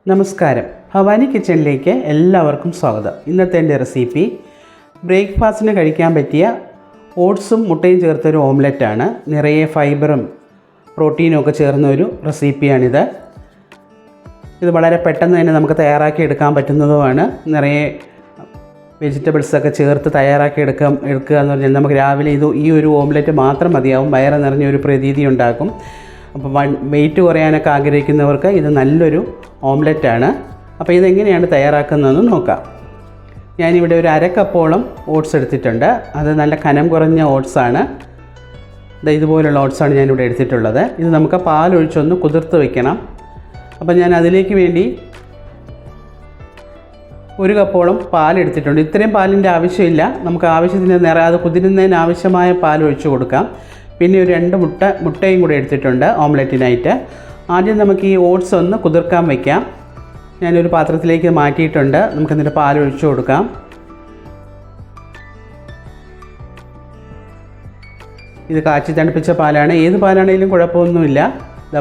നമസ്കാരം, ഭവാനി കിച്ചണിലേക്ക് എല്ലാവർക്കും സ്വാഗതം. ഇന്നത്തെ എൻ്റെ റെസിപ്പി ബ്രേക്ക്ഫാസ്റ്റിന് കഴിക്കാൻ പറ്റിയ ഓട്സും മുട്ടയും ചേർത്തൊരു ഓംലെറ്റാണ്. നിറയെ ഫൈബറും പ്രോട്ടീനും ഒക്കെ ചേർന്ന ഒരു റെസിപ്പിയാണിത്. ഇത് വളരെ പെട്ടെന്ന് തന്നെ നമുക്ക് തയ്യാറാക്കി എടുക്കാൻ പറ്റുന്നതുമാണ്. നിറയെ വെജിറ്റബിൾസൊക്കെ ചേർത്ത് തയ്യാറാക്കി എടുക്കുക എന്ന് പറഞ്ഞാൽ നമുക്ക് രാവിലെ ഈ ഒരു ഓംലെറ്റ് മാത്രം മതിയാവും. വയറ് നിറഞ്ഞ ഒരു പ്രതീതി ഉണ്ടാക്കും. അപ്പോൾ വെയിറ്റ് കുറയാനൊക്കെ ആഗ്രഹിക്കുന്നവർക്ക് ഇത് നല്ലൊരു ഓംലെറ്റാണ്. അപ്പോൾ ഇതെങ്ങനെയാണ് തയ്യാറാക്കുന്നതെന്ന് നോക്കാം. ഞാനിവിടെ ഒരു 1/2 കപ്പോളം ഓട്സ് എടുത്തിട്ടുണ്ട്. അത് നല്ല കനം കുറഞ്ഞ ഓട്സാണ്. ഇതുപോലുള്ള ഓട്സാണ് ഞാനിവിടെ എടുത്തിട്ടുള്ളത്. ഇത് നമുക്ക് പാലൊഴിച്ചൊന്ന് കുതിർത്ത് വയ്ക്കണം. അപ്പോൾ ഞാൻ അതിലേക്ക് വേണ്ടി 1 കപ്പോളം പാലെടുത്തിട്ടുണ്ട്. ഇത്രയും പാലിൻ്റെ ആവശ്യമില്ല. നമുക്ക് ആവശ്യത്തിന് അത് കുതിരുന്നതിന് ആവശ്യമായ പാൽ ഒഴിച്ച് കൊടുക്കാം. പിന്നെ ഒരു 2 മുട്ടയും കൂടി എടുത്തിട്ടുണ്ട് ഓംലെറ്റിനായിട്ട്. ആദ്യം നമുക്ക് ഈ ഓട്സ് ഒന്ന് കുതിർക്കാൻ വയ്ക്കാം. ഞാനൊരു പാത്രത്തിലേക്ക് മാറ്റിയിട്ടുണ്ട്. നമുക്കെന്നിട്ട് പാൽ ഒഴിച്ച് കൊടുക്കാം. ഇത് കാച്ചി തണുപ്പിച്ച പാലാണ്. ഏത് പാലാണെങ്കിലും കുഴപ്പമൊന്നുമില്ല.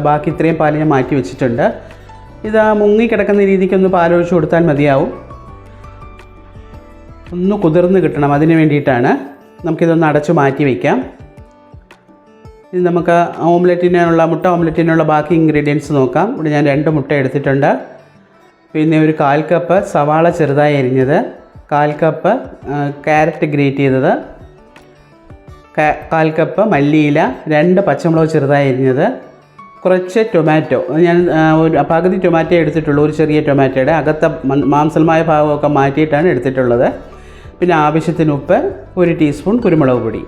ബാക്കി ഇത്രയും പാൽ ഞാൻ മാറ്റി വെച്ചിട്ടുണ്ട്. ഇത് മുങ്ങിക്കിടക്കുന്ന രീതിക്കൊന്ന് പാലൊഴിച്ച് കൊടുത്താൽ മതിയാവും. ഒന്ന് കുതിർന്ന് കിട്ടണം, അതിന് വേണ്ടിയിട്ടാണ്. നമുക്കിതൊന്ന് അടച്ചു മാറ്റി വയ്ക്കാം. ഇത് നമുക്ക് മുട്ട ഓംലെറ്റിനുള്ള ബാക്കി ഇൻഗ്രീഡിയൻസ് നോക്കാം. ഇവിടെ ഞാൻ 2 മുട്ട എടുത്തിട്ടുണ്ട്. പിന്നെ ഒരു 1/4 കപ്പ് സവാള ചെറുതായി അരിഞ്ഞത്, 1/4 കപ്പ് ക്യാരറ്റ് ഗ്രേറ്റ് ചെയ്തത്, 1/4 കപ്പ് മല്ലിയില, 2 പച്ചമുളക് ചെറുതായി അരിഞ്ഞത്, കുറച്ച് ടൊമാറ്റോ. ഞാൻ ഒരു പകുതി ടൊമാറ്റോ എടുത്തിട്ടുള്ളൂ. ഒരു ചെറിയ ടൊമാറ്റോയുടെ അകത്ത മാംസമായ ഭാഗമൊക്കെ മാറ്റിയിട്ടാണ് എടുത്തിട്ടുള്ളത്. പിന്നെ ആവശ്യത്തിന് ഉപ്പ്, 1 ടീസ്പൂൺ കുരുമുളക് പൊടി.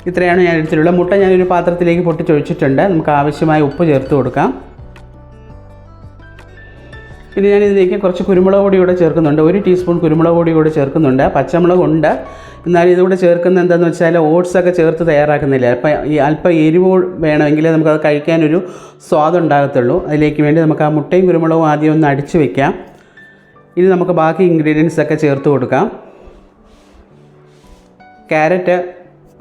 ഇത്രയാണ് ഞാൻ എടുത്തിട്ടുള്ളത്. മുട്ട ഞാനൊരു പാത്രത്തിലേക്ക് പൊട്ടിച്ചൊഴിച്ചിട്ടുണ്ട്. നമുക്ക് ആവശ്യമായ ഉപ്പ് ചേർത്ത് കൊടുക്കാം. പിന്നെ ഞാനിതിലേക്ക് കുറച്ച് കുരുമുളക് പൊടി കൂടെ ചേർക്കുന്നുണ്ട്. 1 ടീസ്പൂൺ കുരുമുളക് പൊടി കൂടെ ചേർക്കുന്നുണ്ട്. പച്ചമുളകുണ്ട്, എന്നാലും ഇതുകൂടെ ചേർക്കുന്നത് എന്താണെന്ന് വെച്ചാൽ ഓട്സൊക്കെ ചേർത്ത് തയ്യാറാക്കുന്നില്ല. അല്പം എരിവ് വേണമെങ്കിൽ നമുക്കത് കഴിക്കാനൊരു സ്വാദുണ്ടാകത്തുള്ളൂ. അതിലേക്ക് വേണ്ടി നമുക്ക് ആ മുട്ടയും കുരുമുളകും ആദ്യം ഒന്ന് അടിച്ച് വയ്ക്കാം. ഇനി നമുക്ക് ബാക്കി ഇൻഗ്രീഡിയൻസൊക്കെ ചേർത്ത് കൊടുക്കാം. ക്യാരറ്റ്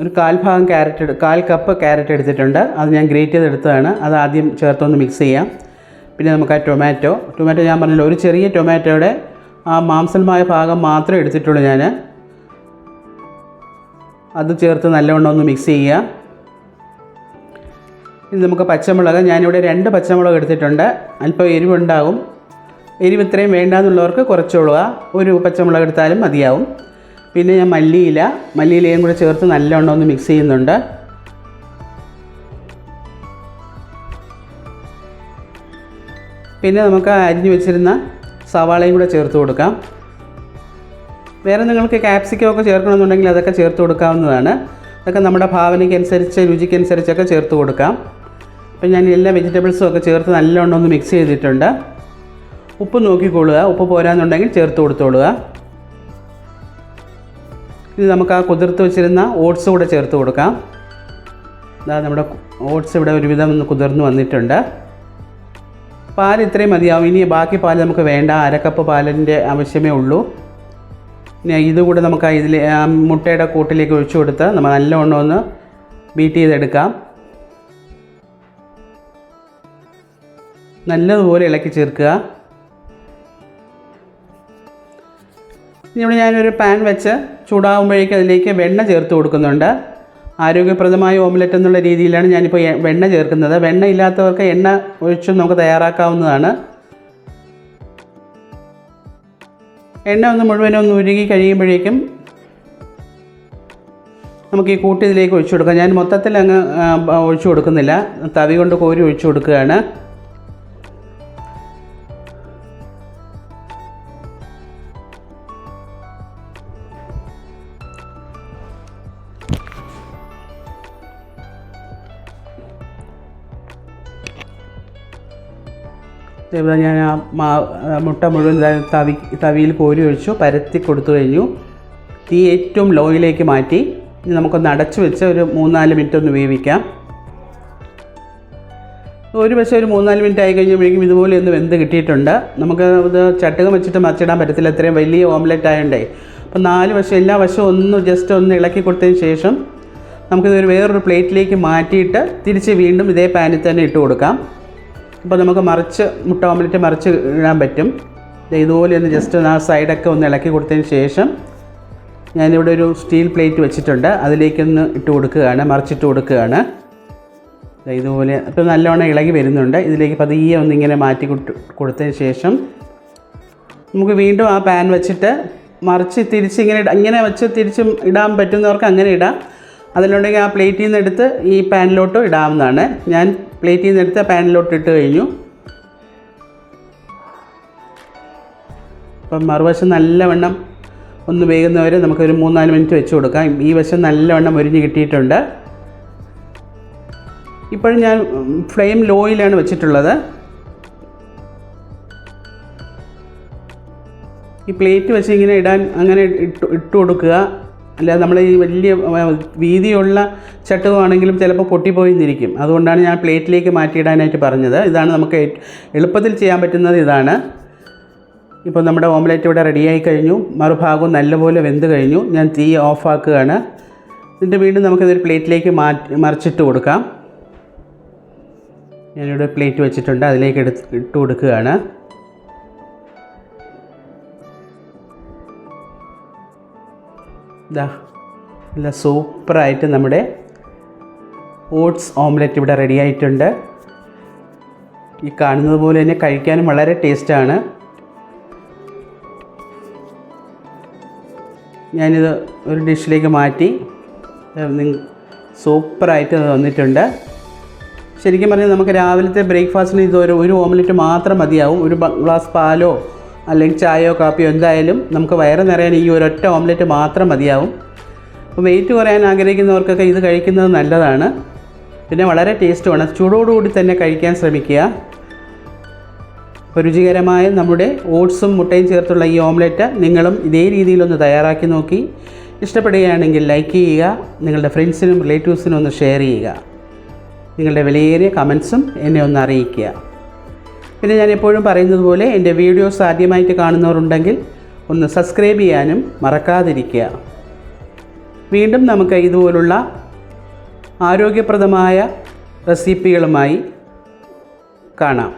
ഒരു 1/4 കപ്പ് ക്യാരറ്റ് എടുത്തിട്ടുണ്ട്. അത് ഞാൻ ഗ്രേറ്റ് ചെയ്തെടുത്തതാണ്. അത് ആദ്യം ചേർത്തൊന്ന് മിക്സ് ചെയ്യാം. പിന്നെ നമുക്ക് ആ ടൊമാറ്റോ ഞാൻ പറഞ്ഞല്ലോ, ഒരു ചെറിയ ടൊമാറ്റോയുടെ ആ മാംസമായ ഭാഗം മാത്രമേ എടുത്തിട്ടുള്ളൂ ഞാൻ. അത് ചേർത്ത് നല്ലവണ്ണം ഒന്ന് മിക്സ് ചെയ്യുക. ഇനി നമുക്ക് പച്ചമുളക്, ഞാനിവിടെ 2 പച്ചമുളക് എടുത്തിട്ടുണ്ട്. അല്പം എരിവുണ്ടാകും. എരിവ് ഇത്രയും വേണ്ടാന്നുള്ളവർക്ക് കുറച്ചുകൊള്ളുക. 1 പച്ചമുളക് എടുത്താലും മതിയാവും. പിന്നെ ഞാൻ മല്ലിയിലയും കൂടെ ചേർത്ത് നല്ലവണ്ണം ഒന്ന് മിക്സ് ചെയ്യുന്നുണ്ട്. പിന്നെ നമുക്ക് അരിഞ്ഞു വെച്ചിരുന്ന സവാളയും കൂടെ ചേർത്ത് കൊടുക്കാം. വേറെ നിങ്ങൾക്ക് ക്യാപ്സിക്കമൊക്കെ ചേർക്കണമെന്നുണ്ടെങ്കിൽ അതൊക്കെ ചേർത്ത് കൊടുക്കാവുന്നതാണ്. അതൊക്കെ നമ്മുടെ ഭാവനയ്ക്കനുസരിച്ച് രുചിക്കനുസരിച്ചൊക്കെ ചേർത്ത് കൊടുക്കാം. അപ്പം ഞാൻ എല്ലാ വെജിറ്റബിൾസും ഒക്കെ ചേർത്ത് നല്ലവണ്ണം ഒന്ന് മിക്സ് ചെയ്തിട്ടുണ്ട്. ഉപ്പ് നോക്കിക്കൊള്ളുക. ഉപ്പ് പോരാന്നുണ്ടെങ്കിൽ ചേർത്ത് കൊടുത്തോളുക. ഇത് നമുക്ക് ആ കുതിർത്ത് വെച്ചിരുന്ന ഓട്സ് കൂടെ ചേർത്ത് കൊടുക്കാം. നമ്മുടെ ഓട്സ് ഇവിടെ ഒരുവിധം ഒന്ന് കുതിർന്ന് വന്നിട്ടുണ്ട്. പാൽ ഇത്രയും മതിയാവും. ഇനി ബാക്കി പാൽ നമുക്ക് വേണ്ട. 1/2 കപ്പ് പാലിൻ്റെ ആവശ്യമേ ഉള്ളൂ. ഇനി ഇതുകൂടെ നമുക്ക് മുട്ടയുടെ കൂട്ടിലേക്ക് ഒഴിച്ചു കൊടുത്ത് നമ്മൾ നല്ലവണ്ണം ഒന്ന് ബീറ്റ് ചെയ്തെടുക്കാം. നല്ലതുപോലെ ഇളക്കി ചേർക്കുക. ഇവിടെ ഞാനൊരു പാൻ വെച്ച് ചൂടാകുമ്പോഴേക്കും അതിലേക്ക് വെണ്ണ ചേർത്ത് കൊടുക്കുന്നുണ്ട്. ആരോഗ്യപ്രദമായ ഓംലെറ്റ് എന്നുള്ള രീതിയിലാണ് ഞാനിപ്പോൾ വെണ്ണ ചേർക്കുന്നത്. വെണ്ണ ഇല്ലാത്തവർക്ക് എണ്ണ ഒഴിച്ചും നമുക്ക് തയ്യാറാക്കാവുന്നതാണ്. എണ്ണ ഒന്ന് മുഴുവനും ഒന്ന് ഉരുകി കഴിയുമ്പോഴേക്കും നമുക്ക് ഈ കൂട്ട് ഇതിലേക്ക് ഒഴിച്ചു കൊടുക്കാം. ഞാൻ മൊത്തത്തിൽ അങ്ങ് ഒഴിച്ചു കൊടുക്കുന്നില്ല. തവി കൊണ്ട് കോരി ഒഴിച്ചു കൊടുക്കുകയാണ്. ഇതേപോലെ ഞാൻ മുട്ട മുഴുവൻ തവിയിൽ കോരി ഒഴിച്ചു പരത്തി കൊടുത്തു കഴിഞ്ഞു. തീ ഏറ്റവും ലോയിലേക്ക് മാറ്റി ഇനി നമുക്കൊന്ന് അടച്ചു വെച്ച് ഒരു 3-4 മിനിറ്റ് ഒന്ന് വേവിക്കാം. ഒരു വശം ഒരു 3-4 മിനിറ്റ് ആയി കഴിഞ്ഞപ്പോഴേക്കും ഇതുപോലെ ഒന്ന് വെന്ത് കിട്ടിയിട്ടുണ്ട്. നമുക്ക് ഇത് ചട്ടുകം വെച്ചിട്ട് മറിച്ചിടാൻ പറ്റത്തില്ല, ഇത്രയും വലിയ ഓംലെറ്റ് ആയതുകൊണ്ടേ. അപ്പോൾ 4 വശം എല്ലാ വശവും ഒന്ന് ജസ്റ്റ് ഒന്ന് ഇളക്കി കൊടുത്തതിന് ശേഷം നമുക്കിതൊരു വേറൊരു പ്ലേറ്റിലേക്ക് മാറ്റിയിട്ട് തിരിച്ച് വീണ്ടും ഇതേ പാനിൽ തന്നെ ഇട്ട് കൊടുക്കാം. അപ്പോൾ നമുക്ക് മുട്ട ഓംലെറ്റ് മറിച്ച് ഇടാൻ പറ്റും. ഇതുപോലെ ഒന്ന് ജസ്റ്റ് ആ സൈഡൊക്കെ ഒന്ന് ഇളക്കി കൊടുത്തതിന് ശേഷം ഞാനിവിടെ ഒരു സ്റ്റീൽ പ്ലേറ്റ് വെച്ചിട്ടുണ്ട്, അതിലേക്കൊന്ന് ഇട്ട് കൊടുക്കുകയാണ്, മറിച്ചിട്ട് കൊടുക്കുകയാണ്. ഇതുപോലെ ഇപ്പോൾ നല്ലവണ്ണം ഇളകി വരുന്നുണ്ട്. ഇതിലേക്ക് പതിയെ ഒന്നിങ്ങനെ മാറ്റി കൊടുത്തതിന് ശേഷം നമുക്ക് വീണ്ടും ആ പാൻ വെച്ചിട്ട് മറിച്ച് തിരിച്ച് ഇങ്ങനെ വെച്ച് തിരിച്ച് ഇടാൻ പറ്റുന്നവർക്ക് അങ്ങനെ ഇടാം. അതിലുണ്ടെങ്കിൽ ആ പ്ലേറ്റിൽ നിന്ന് എടുത്ത് ഈ പാനിലോട്ട് ഇടാവുന്നതാണ്. ഞാൻ പ്ലേറ്റിൽ നിന്ന് എടുത്ത് പാനിലോട്ട് ഇട്ട് കഴിഞ്ഞു. അപ്പം മറുവശം നല്ലവണ്ണം ഒന്ന് വേകുന്നവരെ നമുക്കൊരു 3-4 മിനിറ്റ് വെച്ച് കൊടുക്കാം. ഈ വശം നല്ലവണ്ണം മുരിഞ്ഞ് കിട്ടിയിട്ടുണ്ട്. ഇപ്പോഴും ഞാൻ ഫ്ലെയിം ലോയിലാണ് വെച്ചിട്ടുള്ളത്. ഈ പ്ലേറ്റ് വെച്ച് ഇങ്ങനെ ഇടാൻ അങ്ങനെ ഇട്ട് കൊടുക്കുക. അല്ലാതെ നമ്മൾ ഈ വലിയ വീതിയുള്ള ചട്ടുകമാണെങ്കിലും ചിലപ്പോൾ പൊട്ടിപ്പോയിന്നിരിക്കും. അതുകൊണ്ടാണ് ഞാൻ പ്ലേറ്റിലേക്ക് മാറ്റിയിടാനായിട്ട് പറഞ്ഞത്. ഇതാണ് നമുക്ക് എളുപ്പത്തിൽ ചെയ്യാൻ പറ്റുന്നത്. ഇതാണ്. ഇപ്പോൾ നമ്മുടെ ഓംലെറ്റ് ഇവിടെ റെഡിയായി കഴിഞ്ഞു. മറുഭാഗവും നല്ലപോലെ വെന്ത് കഴിഞ്ഞു. ഞാൻ തീ ഓഫാക്കുകയാണ്. എന്നിട്ട് വീണ്ടും നമുക്കിതൊരു പ്ലേറ്റിലേക്ക് മറിച്ചിട്ട് കൊടുക്കാം. ഞാനിവിടെ പ്ലേറ്റ് വെച്ചിട്ടുണ്ട്, അതിലേക്ക് ഇട്ട് കൊടുക്കുകയാണ്. ഇതാ നല്ല സൂപ്പറായിട്ട് നമ്മുടെ ഓട്സ് ഓംലെറ്റ് ഇവിടെ റെഡി ആയിട്ടുണ്ട്. ഈ കാണുന്നത് പോലെ തന്നെ കഴിക്കാനും വളരെ ടേസ്റ്റാണ്. ഞാനിത് ഒരു ഡിഷിലേക്ക് മാറ്റി. സൂപ്പറായിട്ട് വന്നിട്ടുണ്ട്. ശരിക്കും പറഞ്ഞാൽ നമുക്ക് രാവിലത്തെ ബ്രേക്ക്ഫാസ്റ്റിന് ഒരു ഓംലെറ്റ് മാത്രം മതിയാവും. ഒരു ഗ്ലാസ് പാലോ അല്ലെങ്കിൽ ചായയോ കാപ്പിയോ എന്തായാലും നമുക്ക് വയറ് നിറയാൻ ഈ ഒരൊറ്റ ഓംലെറ്റ് മാത്രം മതിയാവും. അപ്പോൾ വെയിറ്റ് കുറയാൻ ആഗ്രഹിക്കുന്നവർക്കൊക്കെ ഇത് കഴിക്കുന്നത് നല്ലതാണ്. പിന്നെ വളരെ ടേസ്റ്റുമാണ്. ചൂടോടുകൂടി തന്നെ കഴിക്കാൻ ശ്രമിക്കുക. അപ്പോൾ രുചികരമായ നമ്മുടെ ഓട്സും മുട്ടയും ചേർത്തുള്ള ഈ ഓംലെറ്റ് നിങ്ങളും ഇതേ രീതിയിലൊന്ന് തയ്യാറാക്കി നോക്കി. ഇഷ്ടപ്പെടുകയാണെങ്കിൽ ലൈക്ക് ചെയ്യുക. നിങ്ങളുടെ ഫ്രണ്ട്സിനും റിലേറ്റീവ്സിനും ഒന്ന് ഷെയർ ചെയ്യുക. നിങ്ങളുടെ വിലയേറിയ കമൻസും എന്നെ ഒന്ന് അറിയിക്കുക. പിന്നെ ഞാൻ എപ്പോഴും പറയുന്നത് പോലെ എൻ്റെ വീഡിയോസ് ആദ്യമായിട്ട് കാണുന്നവരുണ്ടെങ്കിൽ ഒന്ന് സബ്സ്ക്രൈബ് ചെയ്യാനും മറക്കാതിരിക്കുക. വീണ്ടും നമുക്ക് ഇതുപോലുള്ള ആരോഗ്യപ്രദമായ റെസിപ്പികളുമായി കാണാം.